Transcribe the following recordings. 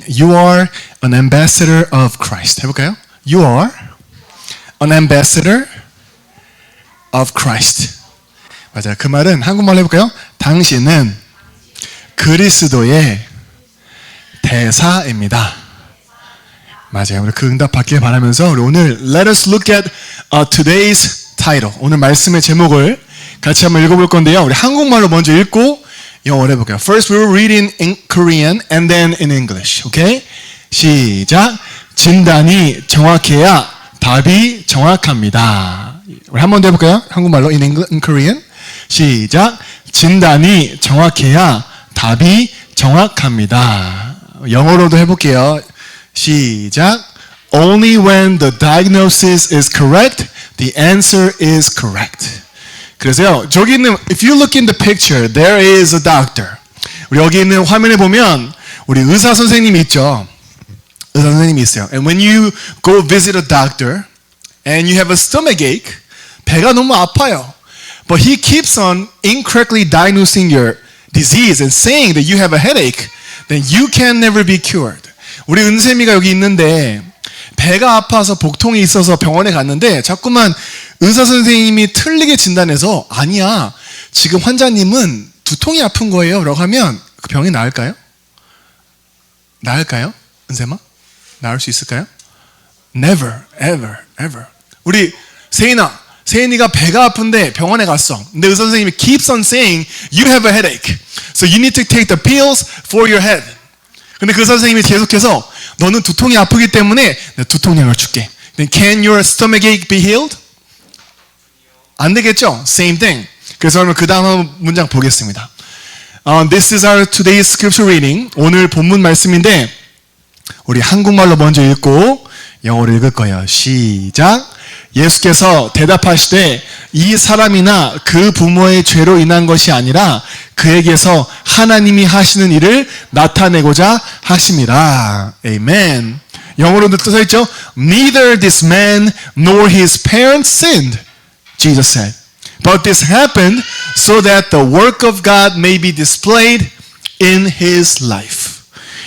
You are an ambassador of Christ. 해볼까요? You are an ambassador of Christ. 맞아요. 그 말은 한국말로 해볼까요? 당신은 그리스도의 대사입니다. 맞아요. 우리 그 응답 받길 바라면서 우리 오늘 Let us look at today's title. 오늘 말씀의 제목을 같이 한번 읽어볼 건데요. 우리 한국말로 먼저 읽고 영어로 해볼게요. First we will read in Korean and then in English. Okay? 시작. 진단이 정확해야 답이 정확합니다. 우리 한 번 더 해볼까요? 한국말로 in Korean. 시작. 진단이 정확해야 답이 정확합니다. 영어로도 해볼게요. 시작. Only when the diagnosis is correct, the answer is correct. 그래서요, 저기 있는, if you look in the picture, there is a doctor. 우리 여기 있는 화면에 보면 우리 의사 선생님이 있죠. 의사 선생님이 있어요. And when you go visit a doctor and you have a stomach ache, 배가 너무 아파요. But he keeps on incorrectly diagnosing your disease and saying that you have a headache, then you can never be cured. 우리 은쌤이가 여기 있는데 배가 아파서 복통이 있어서 병원에 갔는데 자꾸만 의사 선생님이 틀리게 진단해서 아니야, 지금 환자님은 두통이 아픈 거예요 라고 하면 그 병이 나을까요? 나을까요? 은쌤아? 나을 수 있을까요? Never, ever, ever. 우리 세인이가 배가 아픈데 병원에 갔어. 근데 의사 선생님이 keeps on saying you have a headache, so you need to take the pills for your head. 근데 그 선생님이 계속해서 너는 두통이 아프기 때문에 내가 두통약을 줄게. Then can your stomach ache be healed? 안 되겠죠? Same thing. 그래서 그러면 그 다음 문장 보겠습니다. This is our today's scripture reading. 오늘 본문 말씀인데 우리 한국말로 먼저 읽고 영어로 읽을 거예요. 시작. 예수께서 대답하시되 이 사람이나 그 부모의 죄로 인한 것이 아니라 그에게서 하나님이 하시는 일을 나타내고자 하심이라. 아멘. 영어로도 써 있죠. Neither this man nor his parents sinned, Jesus said. But this happened so that the work of God may be displayed in his life.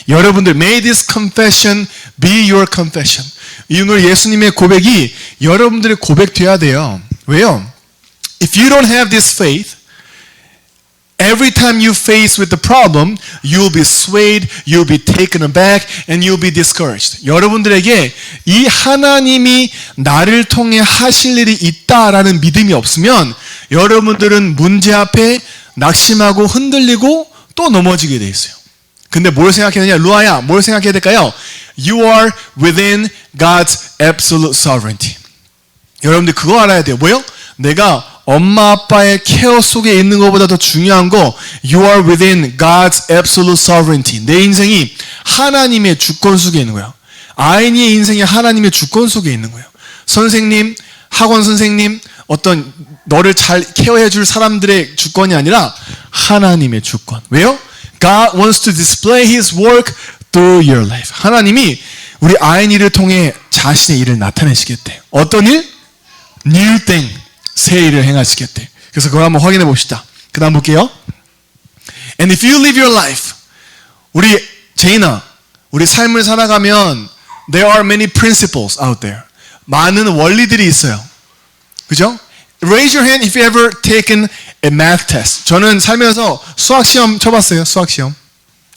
여러분들, may this confession be your confession. 오늘 예수님의 고백이 여러분들의 고백돼야 돼요. 왜요? If you don't have this faith, every time you face with the problem, you'll be swayed, you'll be taken aback, and you'll be discouraged. 여러분들에게 이 하나님이 나를 통해 하실 일이 있다라는 믿음이 없으면 여러분들은 문제 앞에 낙심하고 흔들리고 또 넘어지게 돼 있어요. 근데 뭘 생각해야 되냐? 루아야, 뭘 생각해야 될까요? You are within God's absolute sovereignty. 여러분들 그거 알아야 돼요. 뭐요? 내가 엄마 아빠의 케어 속에 있는 것보다 더 중요한 거, You are within God's absolute sovereignty. 내 인생이 하나님의 주권 속에 있는 거예요. 아이니의 인생이 하나님의 주권 속에 있는 거예요. 선생님, 학원 선생님, 어떤 너를 잘 케어해 줄 사람들의 주권이 아니라 하나님의 주권. 왜요? God wants to display His work through your life. 하나님이 우리 아이니를 통해 자신의 일을 나타내시겠대. 어떤 일? New thing. 새 일을 행하시겠대. 그래서 그걸 한번 확인해 봅시다. 그 다음 볼게요. And if you live your life, 우리 제인아, 우리 삶을 살아가면 there are many principles out there. 많은 원리들이 있어요. 그죠? Raise your hand if you ever taken a math test. 저는 살면서 수학 시험 쳐봤어요. 수학 시험.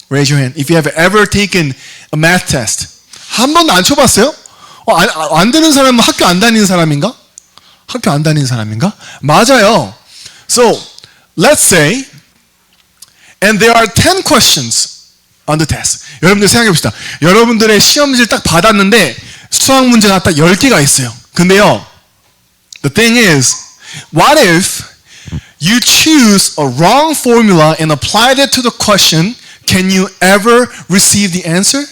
Raise your hand if you have ever taken a math test. 한 번도 안 쳐봤어요? 안 되는 사람은 학교 안 다니는 사람인가? 학교 안 다니는 사람인가? 맞아요. So, let's say, and there are 10 questions on the test. 여러분들 생각해 봅시다. 여러분들의 시험지를 딱 받았는데 수학 문제가 딱 10개가 있어요. 근데요, the thing is, what if you choose a wrong formula and apply that to the question, can you ever receive the answer?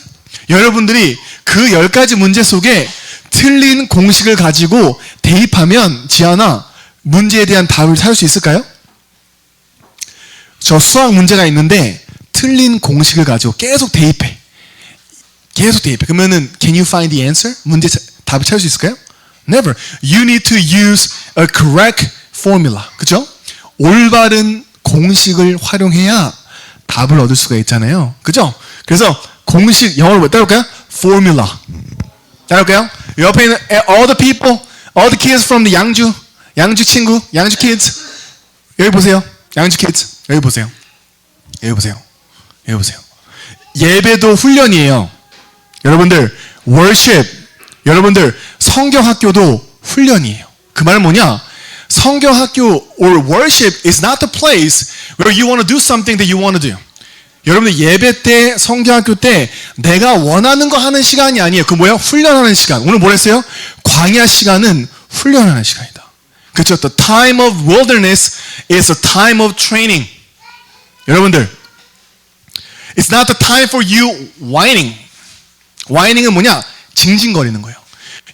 여러분들이 그 10가지 문제 속에 틀린 공식을 가지고 대입하면 지아나 문제에 대한 답을 찾을 수 있을까요? 저 수학 문제가 있는데 틀린 공식을 가지고 계속 대입해. 그러면은 can you find the answer? 문제 답을 찾을 수 있을까요? Never. You need to use a correct formula. 그죠? 올바른 공식을 활용해야 답을 얻을 수가 있잖아요. 그죠? 그래서 공식 영어로 뭐 따라올까요? Formula. 따라올까요? 옆에 있는 all the people, all the kids from the 양주 친구, 양주 kids. 여기 보세요. 양주 kids. 여기 보세요. 여기 보세요. 여기 보세요. 예배도 훈련이에요. 여러분들 worship, 여러분들 성경학교도 훈련이에요. 그 말은 뭐냐? 성경학교 or worship is not the place where you want to do something that you want to do. 여러분들 예배 때, 성경학교 때 내가 원하는 거 하는 시간이 아니에요. 그 뭐야? 훈련하는 시간. 오늘 뭐라 했어요? 광야 시간은 훈련하는 시간이다. 그렇죠? The time of wilderness is a time of training. 여러분들, it's not the time for you whining. whinings은 뭐냐? 징징거리는 거예요.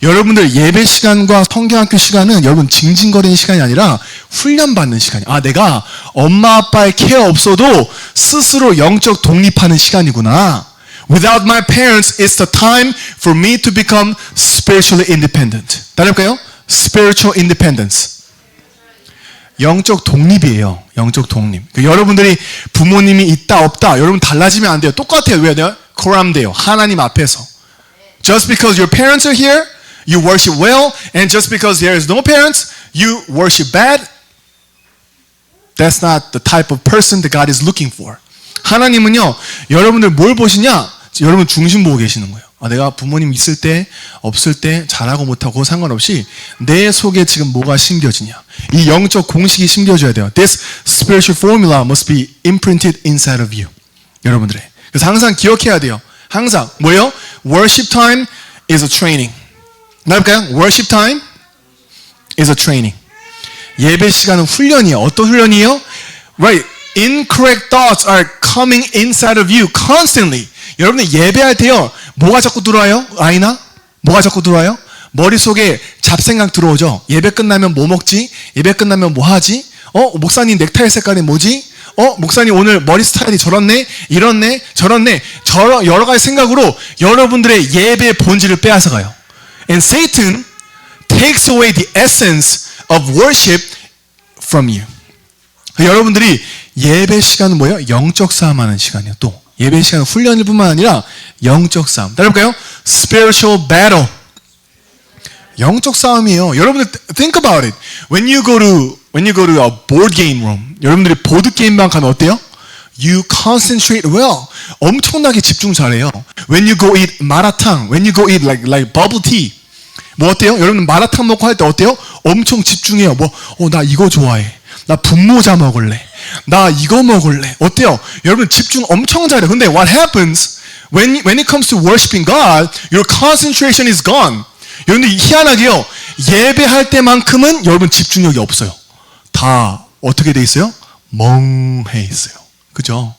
여러분들 예배 시간과 성경학교 시간은 여러분 징징거리는 시간이 아니라 훈련받는 시간이에요. 아, 내가 엄마 아빠의 케어 없어도 스스로 영적 독립하는 시간이구나. Without my parents, it's the time for me to become spiritually independent. 따라할까요? Spiritual independence. 영적 독립이에요. 영적 독립. 여러분들이 부모님이 있다 없다 여러분 달라지면 안 돼요. 똑같아요. 왜 돼요? 코람돼요. 하나님 앞에서. Just because your parents are here, you worship well, and just because there is no parents, you worship bad. That's not the type of person that God is looking for. 하나님은요, 여러분들 뭘 보시냐? 여러분 중심 보고 계시는 거예요. 아, 내가 부모님 있을 때, 없을 때, 잘하고 못하고 상관없이 내 속에 지금 뭐가 심겨지냐. 이 영적 공식이 심겨져야 돼요. This spiritual formula must be imprinted inside of you. 여러분들의. 그래서 항상 기억해야 돼요. 항상 뭐예요? Worship time is a training. 나볼까요? Worship time is a training. 예배 시간은 훈련이에요. 어떤 훈련이에요? Right. Incorrect thoughts are coming inside of you constantly. 여러분들 예배할 때요. 뭐가 자꾸 들어와요? 아이나? 뭐가 자꾸 들어와요? 머릿속에 잡생각 들어오죠. 예배 끝나면 뭐 먹지? 예배 끝나면 뭐 하지? 목사님 넥타이 색깔이 뭐지? 목사님 오늘 머리 스타일이 저렇네? 이렇네? 저렇네? 여러 가지 생각으로 여러분들의 예배의 본질을 빼앗아가요. And Satan takes away the essence of worship from you. 여러분들이 예배 시간은 뭐예요? 영적 싸움하는 시간이에요. 또 예배 시간은 훈련일 뿐만 아니라 영적 싸움. 따라볼까요? Spiritual battle. 영적 싸움이에요. 여러분들 think about it. When you go to a board game room, 여러분들이 보드 게임방 가면 어때요? You concentrate well. 엄청나게 집중 잘해요. When you go eat 마라탕, when you go eat like bubble tea, 뭐 어때요? 여러분 마라탕 먹고 할 때 어때요? 엄청 집중해요. 나 이거 좋아해. 나 분모자 먹을래. 나 이거 먹을래. 어때요? 여러분 집중 엄청 잘해요. 근데 what happens when it comes to worshiping God, your concentration is gone. 여러분들 희한하게요. 예배할 때만큼은 여러분 집중력이 없어요. 다 어떻게 돼 있어요? 멍해 있어요. 그죠?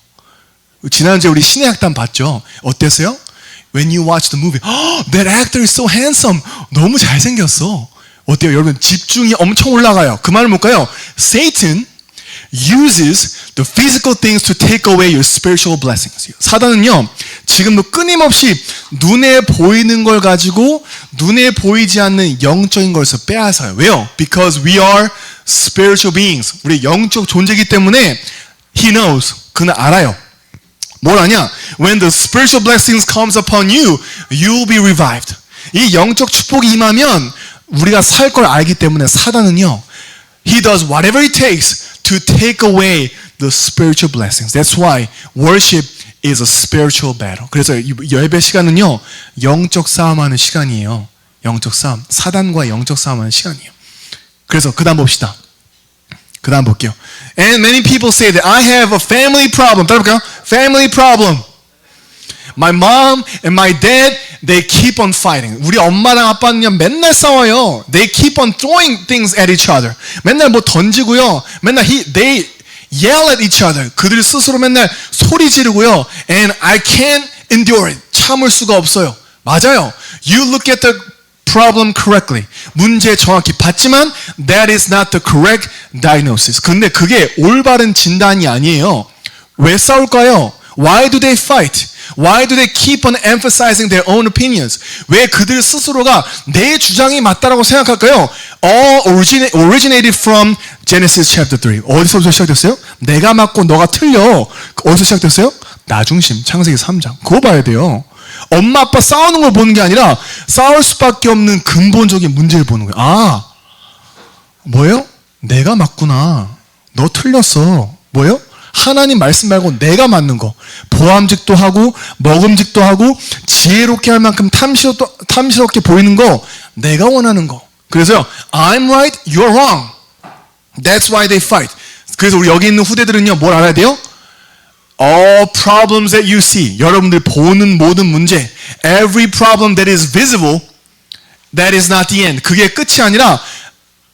지난주에 우리 신의 악단 봤죠? 어땠어요? When you watch the movie, that actor is so handsome. 너무 잘생겼어. 어때요? 여러분 집중이 엄청 올라가요. 그 말은 뭘까요? Satan uses the physical things to take away your spiritual blessings. 사단은요, 지금도 끊임없이 눈에 보이는 걸 가지고 눈에 보이지 않는 영적인 것을 빼앗아요. 왜요? Because we are spiritual beings. 우리 영적 존재이기 때문에 He knows. 그는 알아요. 뭘 아냐? When the spiritual blessings comes upon you, you will be revived. 이 영적 축복이 임하면 우리가 살 걸 알기 때문에 사단은요, He does whatever it takes to take away the spiritual blessings. That's why worship is a spiritual battle. 그래서 예배 시간은요, 영적 싸움하는 시간이에요. 영적 싸움. 사단과 영적 싸움하는 시간이에요. 그래서 그 다음 봅시다. 그 다음 볼게요. And many people say that I have a family problem. 따라볼까요? Family problem. My mom and my dad, they keep on fighting. 우리 엄마랑 아빠는요, 맨날 싸워요. They keep on throwing things at each other. 맨날 뭐 던지고요. 맨날 they yell at each other. 그들이 스스로 맨날 소리 지르고요. And I can't endure it. 참을 수가 없어요. 맞아요. You look at the problem correctly. 문제 정확히 봤지만 that is not the correct diagnosis. 근데 그게 올바른 진단이 아니에요. 왜 싸울까요? Why do they fight? Why do they keep on emphasizing their own opinions? 왜 그들 스스로가 내 주장이 맞다라고 생각할까요? All originated from Genesis chapter 3. 어디서부터 시작됐어요? 내가 맞고 너가 틀려. 어디서 시작됐어요? 나 중심, 창세기 3장. 그거 봐야 돼요. 엄마 아빠 싸우는 걸 보는 게 아니라 싸울 수밖에 없는 근본적인 문제를 보는 거예요. 아, 뭐예요? 내가 맞구나. 너 틀렸어. 뭐예요? 하나님 말씀 말고 내가 맞는 거. 보암직도 하고 먹음직도 하고 지혜롭게 할 만큼 탐스럽게 보이는 거 내가 원하는 거. 그래서요, I'm right, you're wrong. That's why they fight. 그래서 우리 여기 있는 후대들은요, 뭘 알아야 돼요? All problems that you see. 여러분들 보는 모든 문제. Every problem that is visible, that is not the end. 그게 끝이 아니라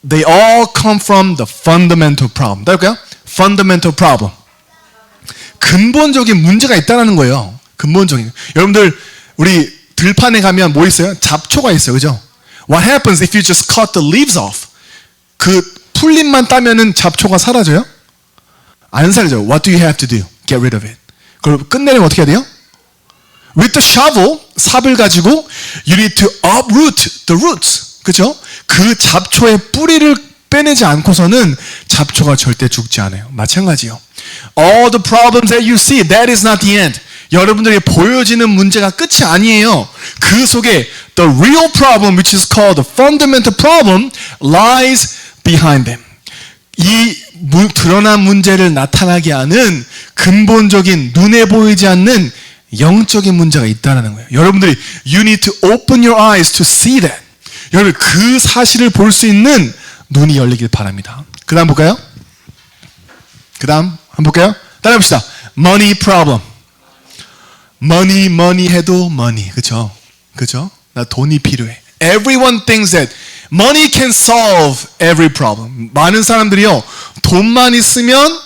they all come from the fundamental problem. 따를까요? Fundamental problem. 근본적인 문제가 있다는 거예요. 근본적인. 여러분들 우리 들판에 가면 뭐 있어요? 잡초가 있어요. 그죠? What happens if you just cut the leaves off? 그 풀잎만 따면은 잡초가 사라져요? 안 사라져요. What do you have to do? Get rid of it. 그럼 끝내려면 어떻게 해야 돼요? With the shovel, 삽을 가지고 you need to uproot the roots. 그죠? 그 잡초의 뿌리를 빼내지 않고서는 잡초가 절대 죽지 않아요. 마찬가지요. All the problems that you see, that is not the end. 여러분들이 보여지는 문제가 끝이 아니에요. 그 속에 the real problem, which is called the fundamental problem, lies behind them. 이 드러난 문제를 나타나게 하는 근본적인 눈에 보이지 않는 영적인 문제가 있다는 거예요. 여러분들이 you need to open your eyes to see that. 여러분 그 사실을 볼 수 있는 눈이 열리길 바랍니다. 그 다음 볼까요? 그 다음 한번 볼까요? 따라해 봅시다. Money problem. money 해도 money. 그쵸? 그쵸? 나 돈이 필요해. Everyone thinks that money can solve every problem. 많은 사람들이요, 돈만 있으면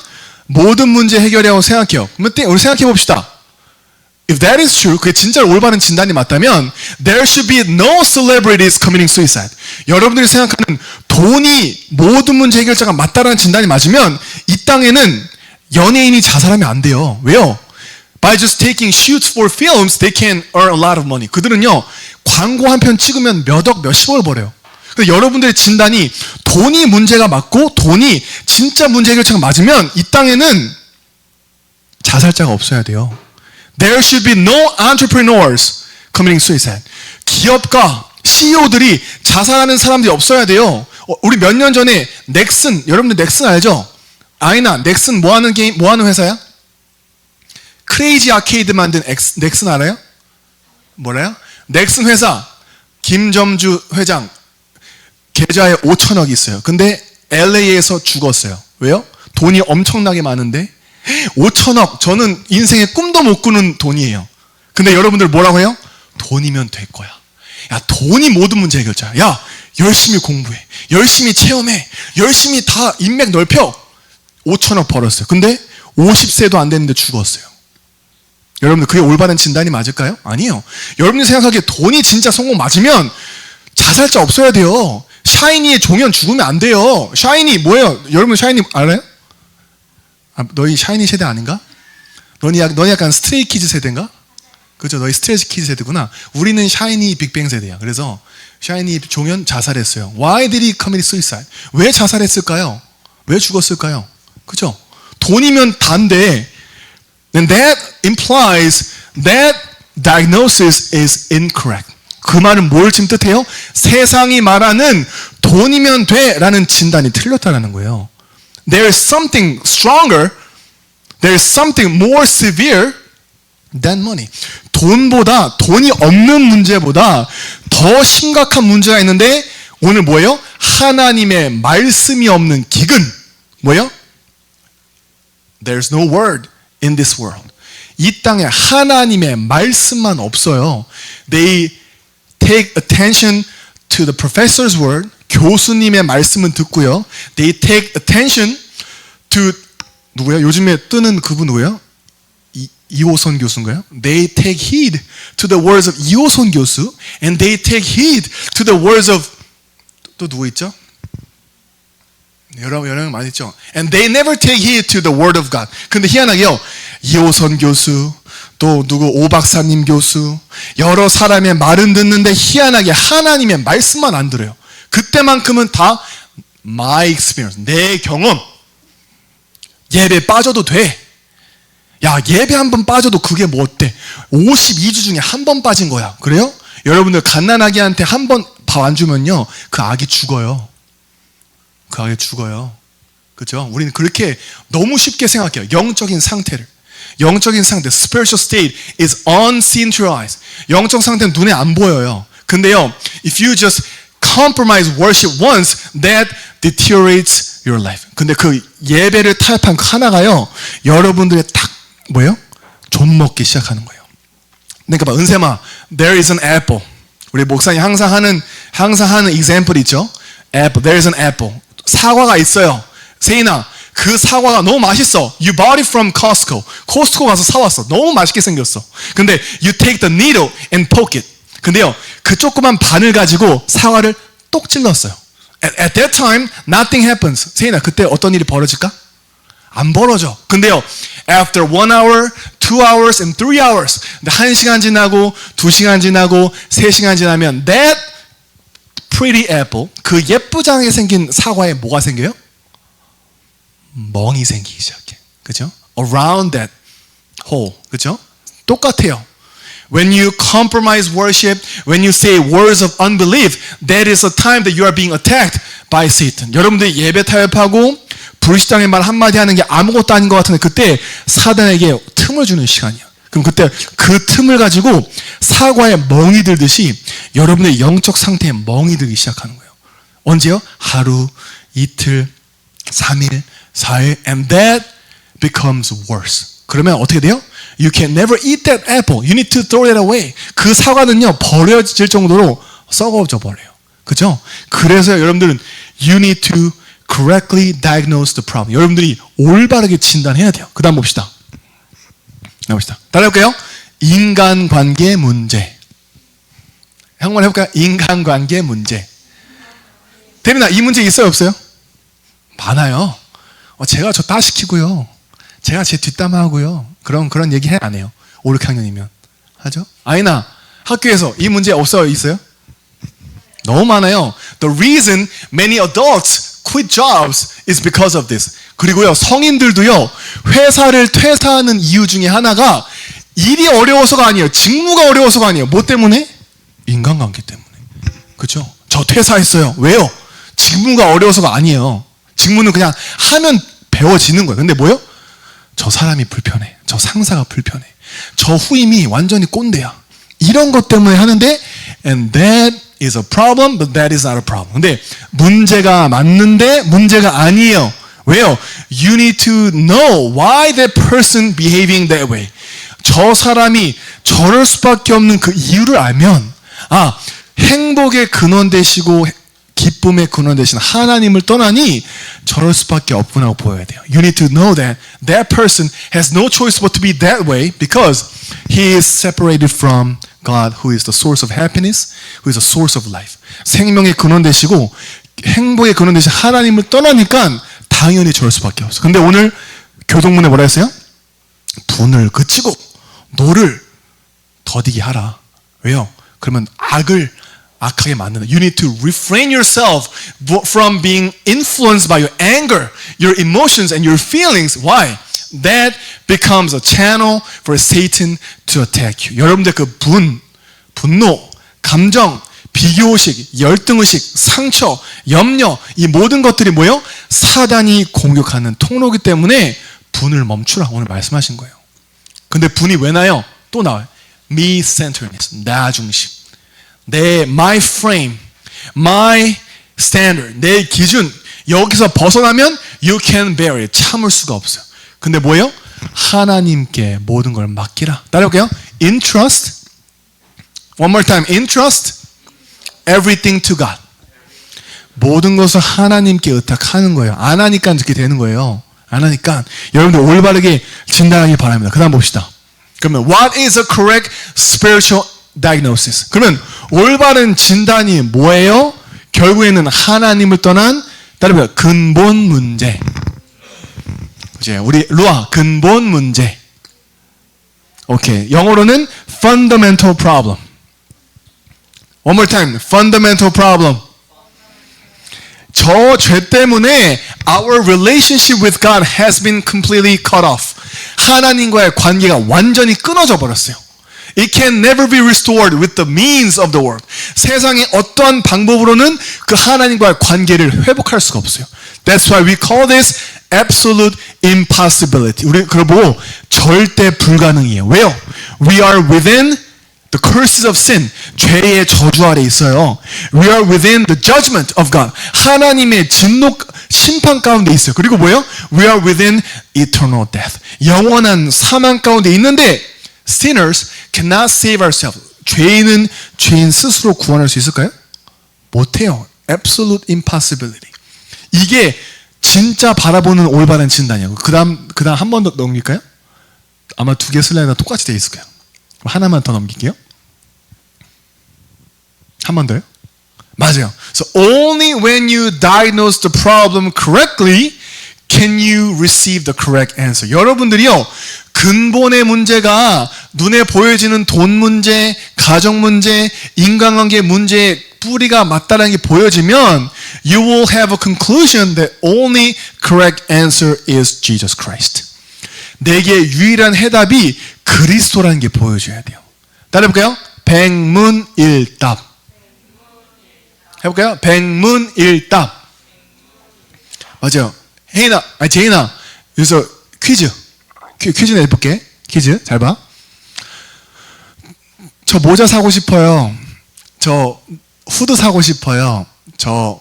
모든 문제 해결이라고 생각해요. 그럼 우리 생각해 봅시다. If that is true, 그게 진짜 올바른 진단이 맞다면 there should be no celebrities committing suicide. 여러분들이 생각하는 돈이 모든 문제 해결자가 맞다라는 진단이 맞으면 이 땅에는 연예인이 자살하면 안 돼요. 왜요? By just taking shoots for films, they can earn a lot of money. 그들은요, 광고 한 편 찍으면 몇 억, 몇십억을 벌어요. 그래서 여러분들의 진단이 돈이 문제가 맞고 돈이 진짜 문제 해결자가 맞으면 이 땅에는 자살자가 없어야 돼요. There should be no entrepreneurs committing suicide. 기업가, CEO들이 자살하는 사람들이 없어야 돼요. 우리 몇 년 전에 넥슨, 여러분들 넥슨 알죠? 아이나, 넥슨 뭐 하는 게임, 뭐 하는 회사야? 크레이지 아케이드 만든 넥슨 알아요? 뭐래요? 넥슨 회사, 김점주 회장, 계좌에 5천억이 있어요. 근데 LA에서 죽었어요. 왜요? 돈이 엄청나게 많은데 5천억, 저는 인생에 꿈도 못 꾸는 돈이에요. 근데 여러분들 뭐라고 해요? 돈이면 될 거야. 야, 돈이 모든 문제 해결자야. 야, 열심히 공부해. 열심히 체험해. 열심히 다 인맥 넓혀. 5천억 벌었어요. 근데 50세도 안 됐는데 죽었어요. 여러분들 그게 올바른 진단이 맞을까요? 아니에요. 여러분이 생각하기에 돈이 진짜 성공 맞으면 자살자 없어야 돼요. 샤이니의 종현 죽으면 안 돼요. 샤이니 뭐예요? 여러분 샤이니 알아요? 아, 너희 샤이니 세대 아닌가? 너희 약간 스트레이 키즈 세대인가? 그죠? 너희 스트레이 키즈 세대구나. 우리는 샤이니 빅뱅 세대야. 그래서 샤이니 종현 자살했어요. Why did he commit suicide? 왜 자살했을까요? 왜 죽었을까요? 그죠? 돈이면 다인데 then that implies that diagnosis is incorrect. 그 말은 뭘 지금 뜻해요? 세상이 말하는 돈이면 돼라는 진단이 틀렸다는 거예요. There is something stronger, there is something more severe than money. 돈이 없는 문제보다 더 심각한 문제가 있는데 오늘 뭐예요? 하나님의 말씀이 없는 기근. 뭐예요? There's no word in this world. 이 땅에 하나님의 말씀만 없어요. They take attention to the professor's word. 교수님의 말씀은 듣고요. They take attention to 누구야? 요즘에 뜨는 그분 누구예요? 이호선 교수인가요? They take heed to the words of 이호선 교수, and they take heed to the words of 또 누구 있죠? 여러 명 많이 있죠. And they never take heed to the word of God. 근데 희한하게요, 이호선 교수, 또 누구 오 박사님 교수, 여러 사람의 말은 듣는데 희한하게 하나님의 말씀만 안 들어요. 그때만큼은 다 my experience, 내 경험. 예배 빠져도 돼. 야, 예배 한 번 빠져도 그게 뭐 어때? 52주 중에 한 번 빠진 거야. 그래요? 여러분들 갓난아기한테 한 번 밥 안 주면요, 그 아기 죽어요. 그 아기 죽어요. 그죠? 우리는 그렇게 너무 쉽게 생각해요. 영적인 상태를. 영적인 상태, spiritual state is unseen to your eyes. 영적 상태는 눈에 안 보여요. 근데요, if you just compromise worship once, that deteriorates your life. 근데 그 예배를 타협한 그 하나가요, 여러분들의 딱 뭐예요? 좀 먹기 시작하는 거예요. 그러니까 봐, 은샘아, there is an apple. 우리 목사님 항상 하는 example 있죠? apple, there is an apple. 사과가 있어요. 세인아, 그 사과가 너무 맛있어. You bought it from Costco. 코스트코 가서 사왔어. 너무 맛있게 생겼어. 근데 you take the needle and poke it. 근데요, 그 조그만 바늘 가지고 사과를 똑 찔렀어요. At that time, nothing happens. 세인아, 그때 어떤 일이 벌어질까? 안 벌어져. 근데요, after 1 hour, 2 hours, and 3 hours. 근데 1시간 지나고, 2시간 지나고, 3시간 지나면 that pretty apple, 그 예쁘장하게 생긴 사과에 뭐가 생겨요? 멍이 생기기 시작해. 그죠? Around that hole. 그죠? 똑같아요. When you compromise worship, when you say words of unbelief, that is a time that you are being attacked by Satan. 여러분들이 예배 타협하고 불시당의 말 한마디 하는 게 아무것도 아닌 것 같은데 그때 사단에게 틈을 주는 시간이야. 그럼 그때 그 틈을 가지고 사과에 멍이 들듯이 여러분의 영적 상태에 멍이 들기 시작하는 거예요. 언제요? 하루, 이틀, 3일, 4일, and that becomes worse. 그러면 어떻게 돼요? You can never eat that apple. You need to throw it away. 그 사과는요, 버려질 정도로 썩어져 버려요. 그죠? 그래서 여러분들은 you need to correctly diagnose the problem. 여러분들이 올바르게 진단해야 돼요. 그 다음 봅시다. 따라해볼게요. 인간관계 문제. 한번 해볼까요? 인간관계 문제. 대민아, 이 문제 있어요, 없어요? 많아요. 제가 저 따시키고요. 제가 제 뒷담화하고요. 그런 얘기 안 해요. 5, 6학년이면. 하죠? 아이나, 학교에서 이 문제 없어요? 있어요? 너무 많아요. The reason many adults quit jobs is because of this. 그리고요, 성인들도요, 회사를 퇴사하는 이유 중에 하나가 일이 어려워서가 아니에요. 직무가 어려워서가 아니에요. 뭐 때문에? 인간관계 때문에. 그죠? 저 퇴사했어요. 왜요? 직무가 어려워서가 아니에요. 직무는 그냥 하면 배워지는 거예요. 근데 뭐요? 저 사람이 불편해. 저 상사가 불편해. 저 후임이 완전히 꼰대야. 이런 것 때문에 하는데, and that is a problem, but that is not a problem. 근데 문제가 맞는데 문제가 아니에요. 왜요? You need to know why that person behaving that way. 저 사람이 저럴 수밖에 없는 그 이유를 알면, 행복의 근원 되시고 기쁨의 근원 되신 하나님을 떠나니 저럴 수밖에 없구나 보여야 돼요. You need to know that that person has no choice but to be that way because he is separated from God, who is the source of happiness, who is the source of life. 생명의 근원 되시고 행복의 근원 되신 하나님을 떠나니까 당연히 저럴 수밖에 없어. 근데 오늘 교동문에 뭐라 했어요? 분을 그치고 노를 더디게 하라. 왜요? 그러면 악하게 만드는. You need to refrain yourself from being influenced by your anger, your emotions, and your feelings. Why? That becomes a channel for Satan to attack you. 여러분들 그 분노, 감정, 비교의식, 열등의식, 상처, 염려, 이 모든 것들이 뭐예요? 사단이 공격하는 통로이기 때문에 분을 멈추라 오늘 말씀하신 거예요. 근데 분이 왜 나요? 또 나와요. me-centeredness, 나 중심. my frame, my standard, 내 기준, 여기서 벗어나면 you can bear it, 참을 수가 없어요. 근데 뭐예요? 하나님께 모든 걸 맡기라. 따라올게요. Entrust, one more time, entrust everything to God. 모든 것을 하나님께 의탁하는 거예요. 안 하니까 이렇게 되는 거예요. 안 하니까 여러분들 올바르게 진단하기 바랍니다. 그 다음 봅시다. 그러면 what is a correct spiritual diagnosis? 그러면 올바른 진단이 뭐예요? 결국에는 하나님을 떠난 따르면 근본 문제. 이제 우리 루아 근본 문제. 오케이. 영어로는 fundamental problem. One more time. fundamental problem. 저 죄 때문에 our relationship with God has been completely cut off. 하나님과의 관계가 완전히 끊어져 버렸어요. It can never be restored with the means of the world. 세상의 어떠한 방법으로는 그 하나님과의 관계를 회복할 수가 없어요. That's why we call this absolute impossibility. 우리 그걸 보고 절대 불가능이에요. 왜요? We are within the curses of sin. 죄의 저주 아래 있어요. We are within the judgment of God. 하나님의 진노 심판 가운데 있어요. 그리고 뭐예요? We are within eternal death. 영원한 사망 가운데 있는데 sinners cannot save ourselves. 죄인은 죄인 스스로 구원할 수 있을까요? 못해요. Absolute impossibility. 이게 진짜 바라보는 올바른 진단이에요. 그 다음 한 번 더 넘길까요? 아마 2개 슬라이드가 똑같이 되어 있을 거예요. 하나만 더 넘길게요. 한 번 더요? 맞아요. So only when you diagnose the problem correctly can you receive the correct answer. 여러분들이요, 근본의 문제가 눈에 보여지는 돈 문제, 가정 문제, 인간관계 문제의 뿌리가 맞다라는 게 보여지면 you will have a conclusion that only correct answer is Jesus Christ. 내게 유일한 해답이 그리스도라는 게 보여줘야 돼요. 따라해볼까요? 백문일답. 해볼까요? 백문일답. 맞아요. 제인아, 여기서 퀴즈 내볼게. 퀴즈, 잘 봐. 저 모자 사고 싶어요. 저 후드 사고 싶어요. 저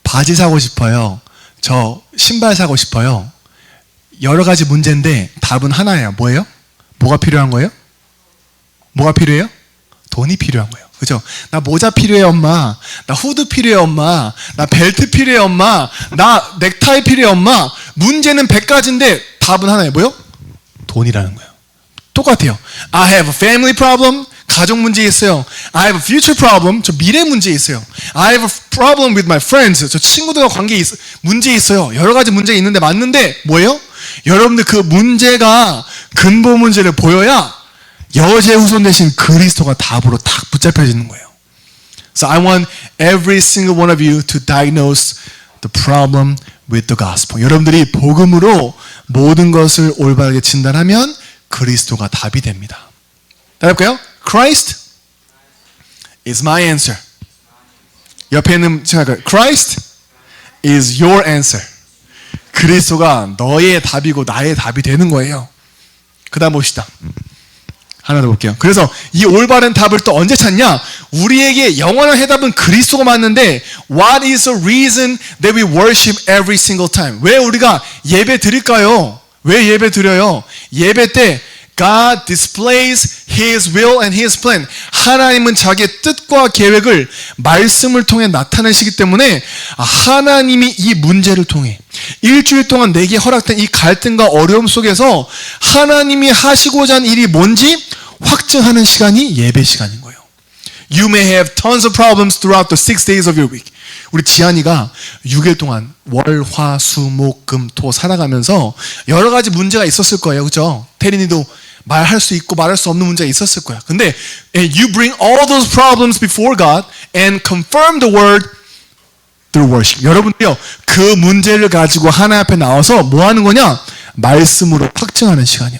바지 사고 싶어요. 저 신발 사고 싶어요. 여러 가지 문제인데 답은 하나예요. 뭐예요? 뭐가 필요한 거예요? 뭐가 필요해요? 돈이 필요한 거예요. 그죠? 나 모자 필요해 엄마. 나 후드 필요해 엄마. 나 벨트 필요해 엄마. 나 넥타이 필요해 엄마. 문제는 100가지인데 답은 하나예요. 뭐요? 돈이라는 거예요. 똑같아요. I have a family problem. 가족 문제 있어요. I have a future problem. 저 미래 문제 있어요. I have a problem with my friends. 저 친구들과 문제 있어요. 여러 가지 문제가 있는데 맞는데 뭐예요? 여러분들 그 문제가 근본 문제를 보여야 여제후손 대신 그리스도가 답으로 딱 붙잡혀지는 거예요. So I want every single one of you to diagnose the problem with the gospel. 여러분들이 복음으로 모든 것을 올바르게 진단하면 그리스도가 답이 됩니다. 따라해볼까요? Christ is my answer. 옆에 있는 생각해요. Christ is your answer. 그리스도가 너의 답이고 나의 답이 되는 거예요. 그 다음 봅시다. 하나 더 볼게요. 그래서 이 올바른 답을 또 언제 찾냐? 우리에게 영원한 해답은 그리스도가 맞는데 What is the reason that we worship every single time? 왜 우리가 예배 드릴까요? 왜 예배 드려요? 예배 때 God displays His will and His plan. 하나님은 자기의 뜻과 계획을 말씀을 통해 나타내시기 때문에 하나님이 이 문제를 통해 일주일 동안 내게 허락된 이 갈등과 어려움 속에서 하나님이 하시고자 하는 일이 뭔지 확증하는 시간이 예배 시간인 거예요. You may have tons of problems throughout the 6 days of your week. 우리 지한이가 6일 동안 월, 화, 수, 목, 금, 토 살아가면서 여러 가지 문제가 있었을 거예요. 그죠? 태린이도 말할 수 있고 말할 수 없는 문제가 있었을 거야. 근데 you bring all those problems before God and confirm the word through worship. 여러분들요, 그 문제를 가지고 하나님 앞에 나와서 뭐 하는 거냐? 말씀으로 확증하는 시간이야.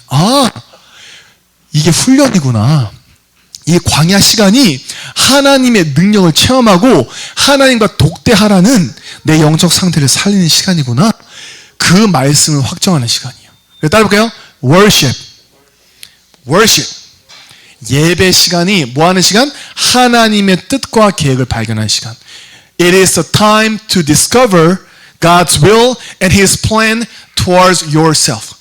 이게 훈련이구나. 이 광야 시간이 하나님의 능력을 체험하고 하나님과 독대하라는 내 영적 상태를 살리는 시간이구나. 그 말씀을 확정하는 시간이에요. 따라볼까요? Worship. 예배 시간이 뭐 하는 시간? 하나님의 뜻과 계획을 발견하는 시간. It is the time to discover God's will and His plan towards yourself.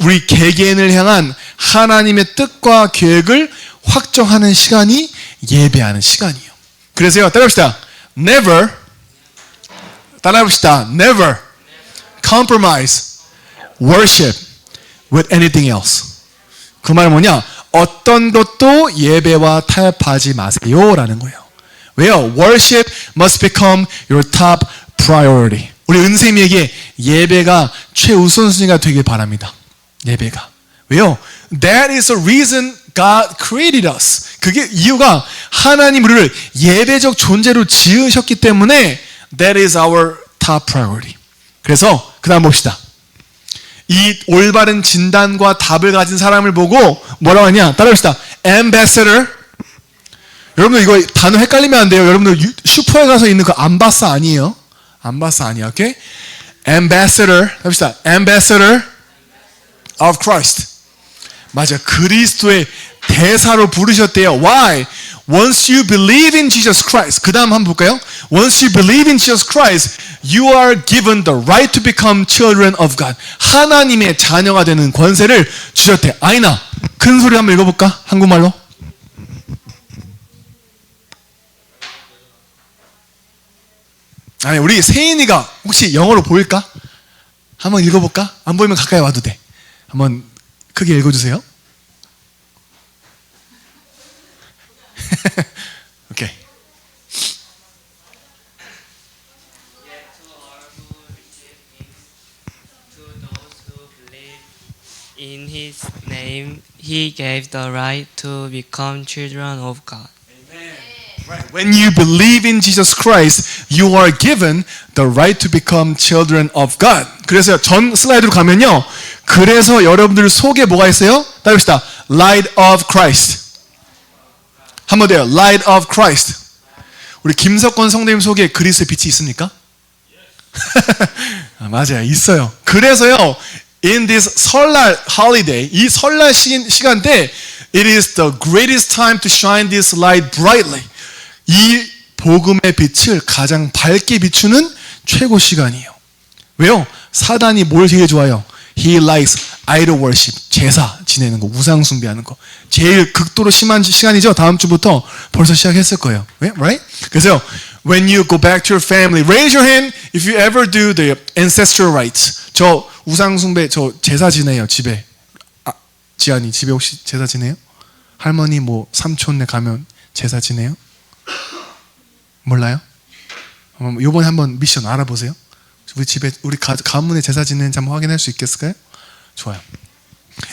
우리 개개인을 향한 하나님의 뜻과 계획을 확정하는 시간이 예배하는 시간이에요. 그래서요, 따라합시다. Never compromise worship with anything else. 그 말은 뭐냐? 어떤 것도 예배와 타협하지 마세요라는 거예요. 왜요? Worship must become your top priority. 우리 은쌤에게 예배가 최우선순위가 되길 바랍니다. 예배가. 왜요? That is the reason God created us. 그게 이유가 하나님 우리를 예배적 존재로 지으셨기 때문에 That is our top priority. 그래서 그 다음 봅시다. 이 올바른 진단과 답을 가진 사람을 보고 뭐라고 하냐? 따라합시다. ambassador. 여러분들 이거 단어 헷갈리면 안 돼요. 여러분들 슈퍼에 가서 있는 그 암바사 아니에요. 암바사 아니야. 오케이? ambassador. 합시다. ambassador of Christ. 맞아. 그리스도의 대사로 부르셨대요. Why? Once you believe in Jesus Christ. 그 다음 한번 볼까요? Once you believe in Jesus Christ, you are given the right to become children of God. 하나님의 자녀가 되는 권세를 주셨대. 아이나, 큰 소리 한번 읽어볼까? 한국말로. 아니, 우리 세인이가 혹시 영어로 보일까? 한번 읽어볼까? 안 보이면 가까이 와도 돼. 한번 크게 읽어주세요. 오케이. Yet to all who receive him, to those who believe in his name, he gave the right to become children of God. Right. When you believe in Jesus Christ, you are given the right to become children of God. 그래서 전 슬라이드로 가면요. 그래서 여러분들 속에 뭐가 있어요? 따릅시다. Light of Christ. 한번 더요. Light of Christ. 우리 김석권 성도님 속에 그리스도의 빛이 있습니까? 맞아요. 있어요. 그래서요. In this 설날 holiday, 이 설날 시간 때 it is the greatest time to shine this light brightly. 이 복음의 빛을 가장 밝게 비추는 최고 시간이에요. 왜요? 사단이 뭘 되게 좋아해요? He likes idol worship. 제사 지내는 거, 우상 숭배하는 거. 제일 극도로 심한 시간이죠. 다음 주부터 벌써 시작했을 거예요. Right? 그래서 when you go back to your family, raise your hand if you ever do the ancestral rites. 저 우상 숭배, 저 제사 지내요, 집에. 지안이 집에 혹시 제사 지내요? 할머니 뭐 삼촌네 가면 제사 지내요? 몰라요? 요번에 한번 미션 알아보세요. 우리 집에 우리 가문에 제사 지내는지 한번 확인할 수 있겠을까요? 좋아요.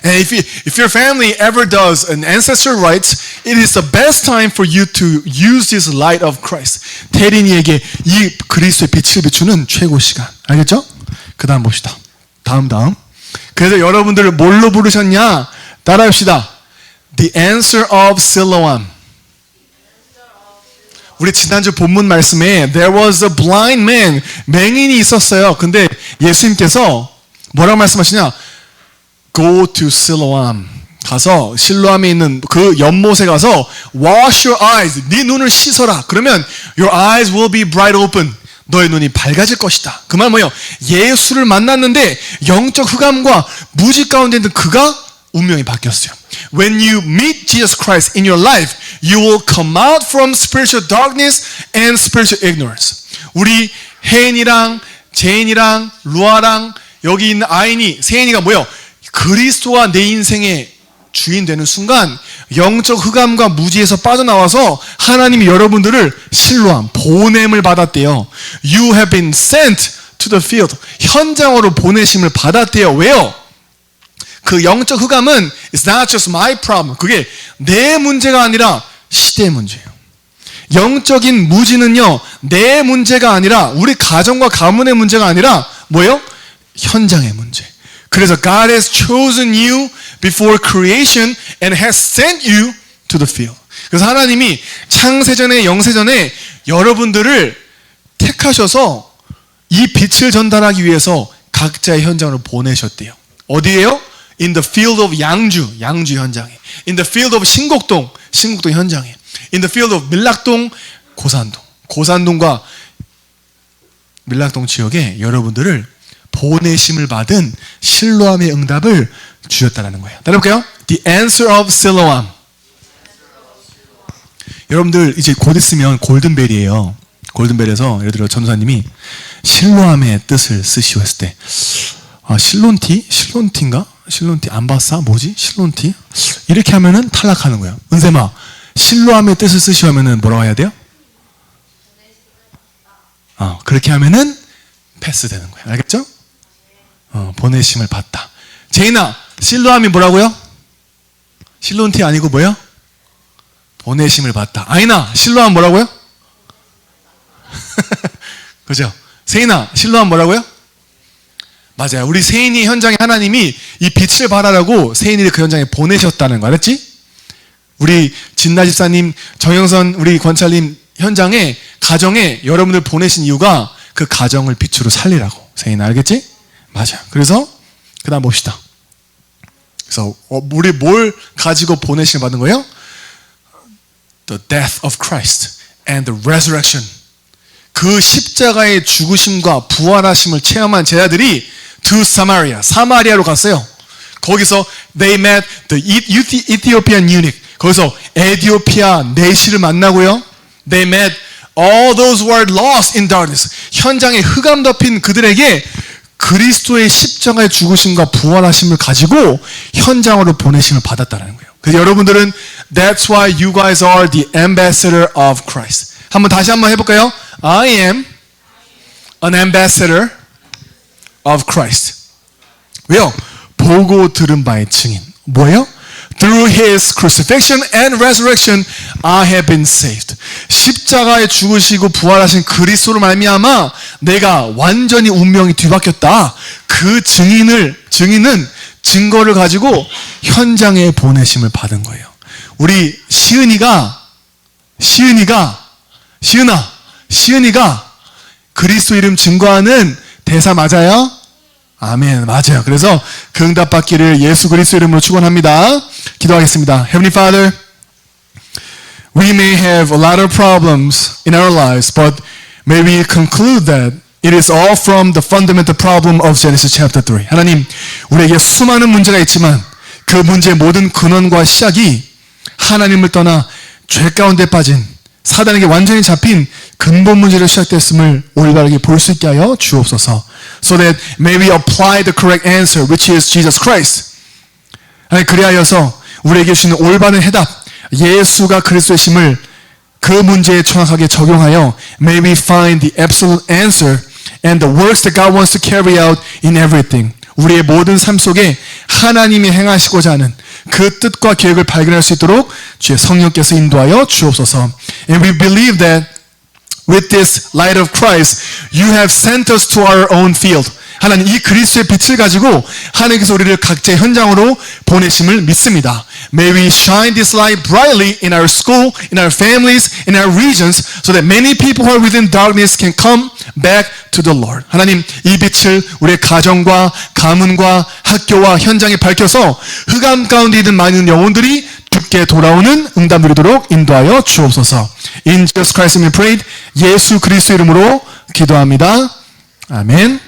And if your family ever does an ancestral rites, it is the best time for you to use this light of Christ. 태린이에게 이 그리스도의 빛을 비추는 최고 시간. 알겠죠? 그 다음 봅시다. 다음. 그래서 여러분들을 뭘로 부르셨냐? 따라합시다. The answer of Siloam. 우리 지난주 본문 말씀에 There was a blind man. 맹인이 있었어요. 근데 예수님께서 뭐라고 말씀하시냐? Go to Siloam. 가서 실로암에 있는 그 연못에 가서 Wash your eyes. 네 눈을 씻어라. 그러면 Your eyes will be bright open. 너의 눈이 밝아질 것이다. 그 말 뭐예요? 예수를 만났는데 영적 흑암과 무지 가운데 있는 그가 운명이 바뀌었어요. When you meet Jesus Christ in your life, you will come out from spiritual darkness and spiritual ignorance. 우리 혜인이랑 제인이랑 루아랑 여기 있는 아인이 세인이가 뭐예요? 그리스도와 내 인생의 주인 되는 순간 영적 흑암과 무지에서 빠져나와서 하나님이 여러분들을 실로함, 보냄을 받았대요. You have been sent to the field. 현장으로 보내심을 받았대요. 왜요? 그 영적 흑암은 It's not just my problem. 그게 내 문제가 아니라 시대의 문제예요. 영적인 무지는요, 내 문제가 아니라 우리 가정과 가문의 문제가 아니라 뭐예요? 현장의 문제. 그래서 God has chosen you before creation and has sent you to the field. 그래서 하나님이 창세전에 영세전에 여러분들을 택하셔서 이 빛을 전달하기 위해서 각자의 현장으로 보내셨대요. 어디에요? In the field of 양주 현장에. In the field of 신곡동 현장에. In the field of 밀락동, 고산동과 밀락동 지역에 여러분들을 보내심을 받은 실로암의 응답을 주셨다는 거예요. 따라볼게요. The answer of Siloam. 여러분들 이제 곧 있으면 골든벨이에요. 골든벨에서 예를 들어 전도사님이 실로암의 뜻을 쓰시오 했을 때 실론티인가? 실론티 안바사 뭐지? 실론티? 이렇게 하면은 탈락하는 거예요. 은세마 실로암의 뜻을 쓰시오 하면은 뭐라고 해야 돼요? 그렇게 하면은 패스되는 거예요. 알겠죠? 보내심을 받다. 제인아, 실로암이 뭐라고요? 실론티 아니고 뭐요? 보내심을 받다. 아이나, 실로암 뭐라고요? 그죠? 세인아, 실로암 뭐라고요? 맞아요. 우리 세인이 현장에 하나님이 이 빛을 발하라고 세인이를 그 현장에 보내셨다는 거 알았지? 우리 진나 집사님, 정영선 우리 권찰님 현장에 가정에 여러분들 보내신 이유가 그 가정을 빛으로 살리라고. 세인 알겠지? 맞아. 그래서 그 다음 봅시다. 그래서 우리 뭘 가지고 보내심을 받은 거예요? The death of Christ and the resurrection. 그 십자가의 죽으심과 부활하심을 체험한 제자들이 to Samaria, 사마리아로 갔어요. 거기서 they met the Ethiopian eunuch. 거기서 에티오피아 내시를 만나고요. They met all those who are lost in darkness. 현장에 흑암 덮인 그들에게 그리스도의 십자가의 죽으심과 부활하심을 가지고 현장으로 보내심을 받았다는 거예요. 그래서 여러분들은 that's why you guys are the ambassador of Christ. 다시 한번 해볼까요? I am an ambassador of Christ. 왜요? 보고 들은 바의 증인. 뭐예요? Through his crucifixion and resurrection, I have been saved. 십자가에 죽으시고 부활하신 그리스도로 말미암아 내가 완전히 운명이 뒤바뀌었다. 그 증인은 증거를 가지고 현장에 보내심을 받은 거예요. 우리 시은이가 그리스도 이름 증거하는 대사 맞아요? 아멘. 맞아요. 그래서 그 응답 받기를 예수 그리스도 이름으로 축원합니다. 기도하겠습니다. Heavenly Father, we may have a lot of problems in our lives, but may we conclude that it is all from the fundamental problem of Genesis chapter 3. 하나님, 우리에게 수많은 문제가 있지만 그 문제의 모든 근원과 시작이 하나님을 떠나 죄 가운데 빠진 사단에게 완전히 잡힌 근본 문제로 시작됐음을 올바르게 볼 수 있게 하여 주옵소서. So that may we apply the correct answer, which is Jesus Christ. 그리하여서 우리에게 주시는 올바른 해답, 예수가 그리스도이심을 그 문제에 정확하게 적용하여 may we find the absolute answer and the works that God wants to carry out in everything. 우리의 모든 삶 속에 하나님이 행하시고자 하는 그 뜻과 계획을 발견할 수 있도록 주의 성령께서 인도하여 주옵소서. And we believe that with this light of Christ, you have sent us to our own field. 하나님, 이 그리스도의 빛을 가지고 하나님께서 우리를 각자의 현장으로 보내심을 믿습니다. May we shine this light brightly in our school, in our families, in our regions, so that many people who are within darkness can come back to the Lord. 하나님, 이 빛을 우리의 가정과 가문과 학교와 현장에 밝혀서 흑암 가운데 있는 많은 영혼들이 죽게 돌아오는 응답 누리도록 인도하여 주옵소서. In Jesus Christ's name we pray. 예수 그리스도 이름으로 기도합니다. 아멘.